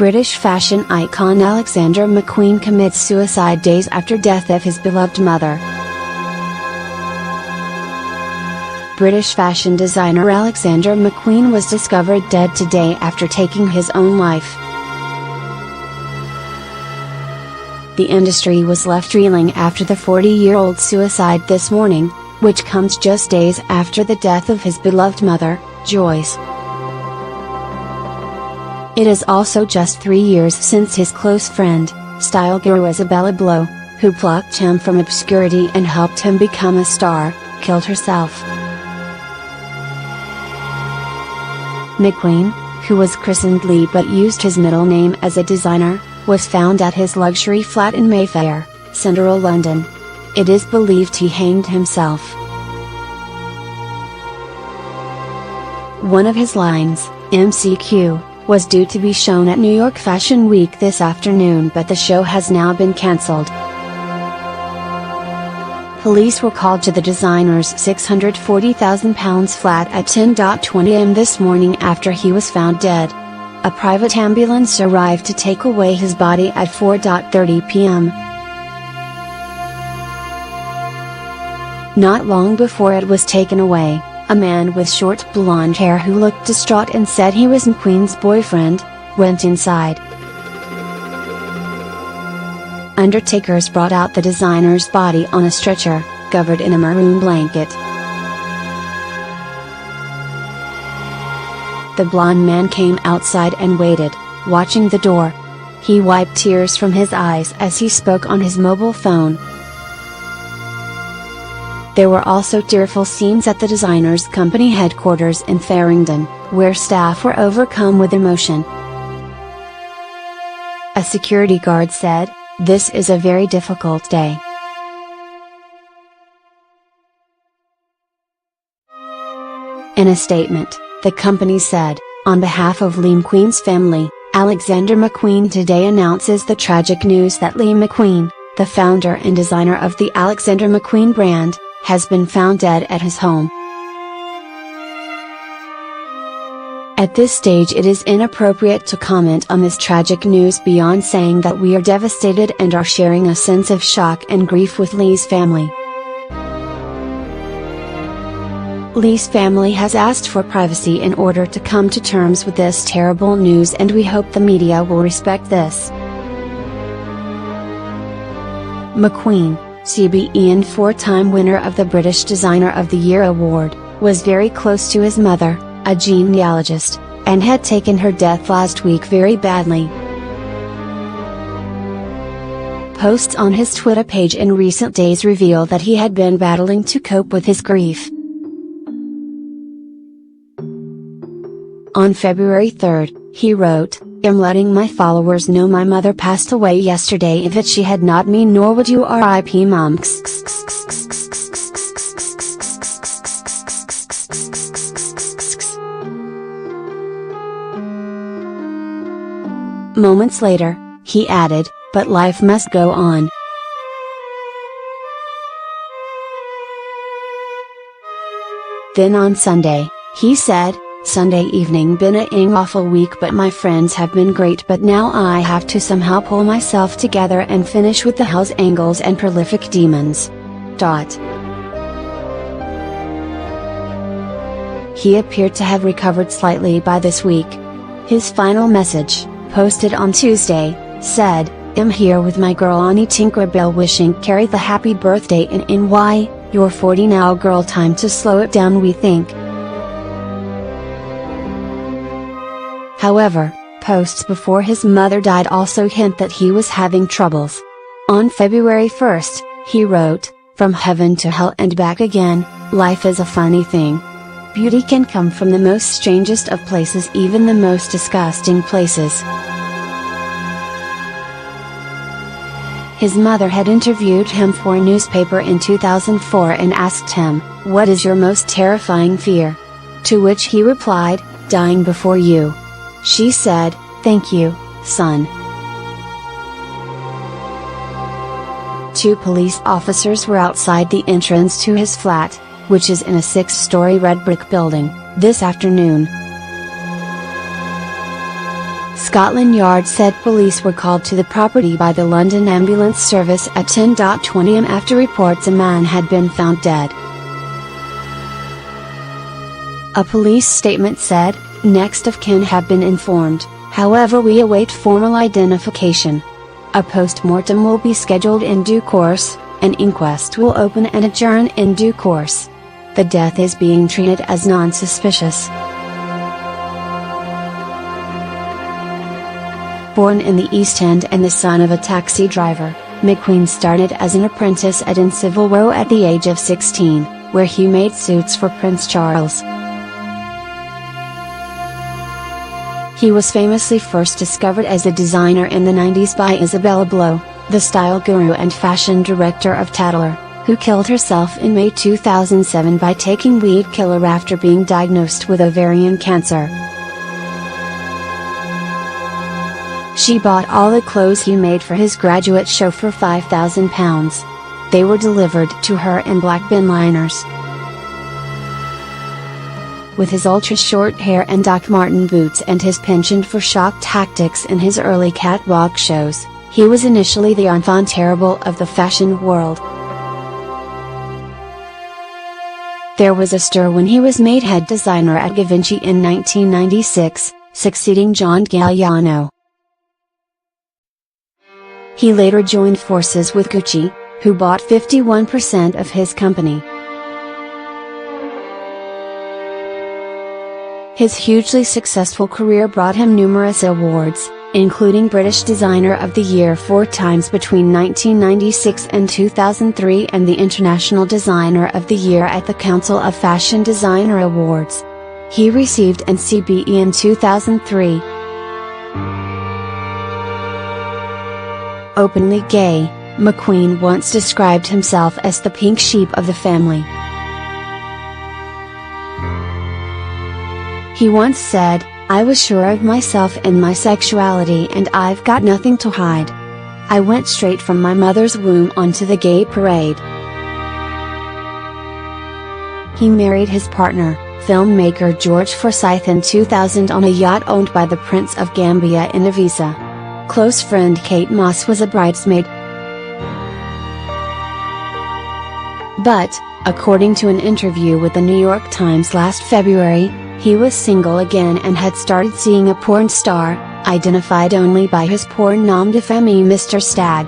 British fashion icon Alexander McQueen commits suicide days after death of his beloved mother. British fashion designer Alexander McQueen was discovered dead today after taking his own life. The industry was left reeling after the 40-year-old's suicide this morning, which comes just days after the death of his beloved mother, Joyce. It is also just 3 years since his close friend, style guru Isabella Blow, who plucked him from obscurity and helped him become a star, killed herself. McQueen, who was christened Lee but used his middle name as a designer, was found at his luxury flat in Mayfair, central London. It is believed he hanged himself. One of his lines, MCQ, was due to be shown at New York Fashion Week this afternoon, but the show has now been cancelled. Police were called to the designer's £640,000 flat at 10:20 am this morning after he was found dead. A private ambulance arrived to take away his body at 4:30 p.m. Not long before it was taken away, a man with short blonde hair who looked distraught and said he was McQueen's boyfriend, went inside. Undertakers brought out the designer's body on a stretcher, covered in a maroon blanket. The blonde man came outside and waited, watching the door. He wiped tears from his eyes as he spoke on his mobile phone. There were also tearful scenes at the designer's company headquarters in Farringdon, where staff were overcome with emotion. A security guard said, "This is a very difficult day." In a statement, the company said, on behalf of Lee McQueen's family, Alexander McQueen today announces the tragic news that Lee McQueen, the founder and designer of the Alexander McQueen brand, has been found dead at his home. At this stage it is inappropriate to comment on this tragic news beyond saying that we are devastated and are sharing a sense of shock and grief with Lee's family. Lee's family has asked for privacy in order to come to terms with this terrible news, and we hope the media will respect this. McQueen, CBE and four-time winner of the British Designer of the Year award, was very close to his mother, a genealogist, and had taken her death last week very badly. Posts on his Twitter page in recent days reveal that he had been battling to cope with his grief. On February 3, he wrote, "I'm letting my followers know my mother passed away yesterday. If she had not me, nor would you RIP mom." Moments later, he added, "But life must go on." Then on Sunday, he said, "Sunday evening been a awful week, but my friends have been great, but now I have to somehow pull myself together and finish with the Hells Angels and Prolific Demons." He appeared to have recovered slightly by this week. His final message, posted on Tuesday, said, "I'm here with my girl Annie Tinkerbell wishing Carrie the happy birthday in NY, you're 40 now girl, time to slow it down we think." However, posts before his mother died also hint that he was having troubles. On February 1, he wrote, "From heaven to hell and back again, life is a funny thing. Beauty can come from the most strangest of places, even the most disgusting places." His mother had interviewed him for a newspaper in 2004 and asked him, "What is your most terrifying fear?" To which he replied, "Dying before you." She said, "Thank you, son." 2 police officers were outside the entrance to his flat, which is in a 6-story red brick building, this afternoon. Scotland Yard said police were called to the property by the London Ambulance Service at 10:20 am after reports a man had been found dead. A police statement said, "Next of kin have been informed, however we await formal identification. A post-mortem will be scheduled in due course, an inquest will open and adjourn in due course. The death is being treated as non-suspicious." Born in the East End and the son of a taxi driver, McQueen started as an apprentice in Savile Row at the age of 16, where he made suits for Prince Charles. He was famously first discovered as a designer in the 90s by Isabella Blow, the style guru and fashion director of Tatler, who killed herself in May 2007 by taking weed killer after being diagnosed with ovarian cancer. She bought all the clothes he made for his graduate show for £5,000. They were delivered to her in black bin liners. With his ultra-short hair and Doc Marten boots and his penchant for shock tactics in his early catwalk shows, he was initially the enfant terrible of the fashion world. There was a stir when he was made head designer at Givenchy in 1996, succeeding John Galliano. He later joined forces with Gucci, who bought 51% of his company. His hugely successful career brought him numerous awards, including British Designer of the Year 4 times between 1996 and 2003 and the International Designer of the Year at the Council of Fashion Designer Awards. He received an CBE in 2003. Openly gay, McQueen once described himself as the pink sheep of the family. He once said, "I was sure of myself and my sexuality and I've got nothing to hide. I went straight from my mother's womb onto the gay parade." He married his partner, filmmaker George Forsyth in 2000 on a yacht owned by the Prince of Gambia in Ibiza. Close friend Kate Moss was a bridesmaid. But, according to an interview with the New York Times last February, he was single again and had started seeing a porn star, identified only by his porn nom de famille Mr. Stag.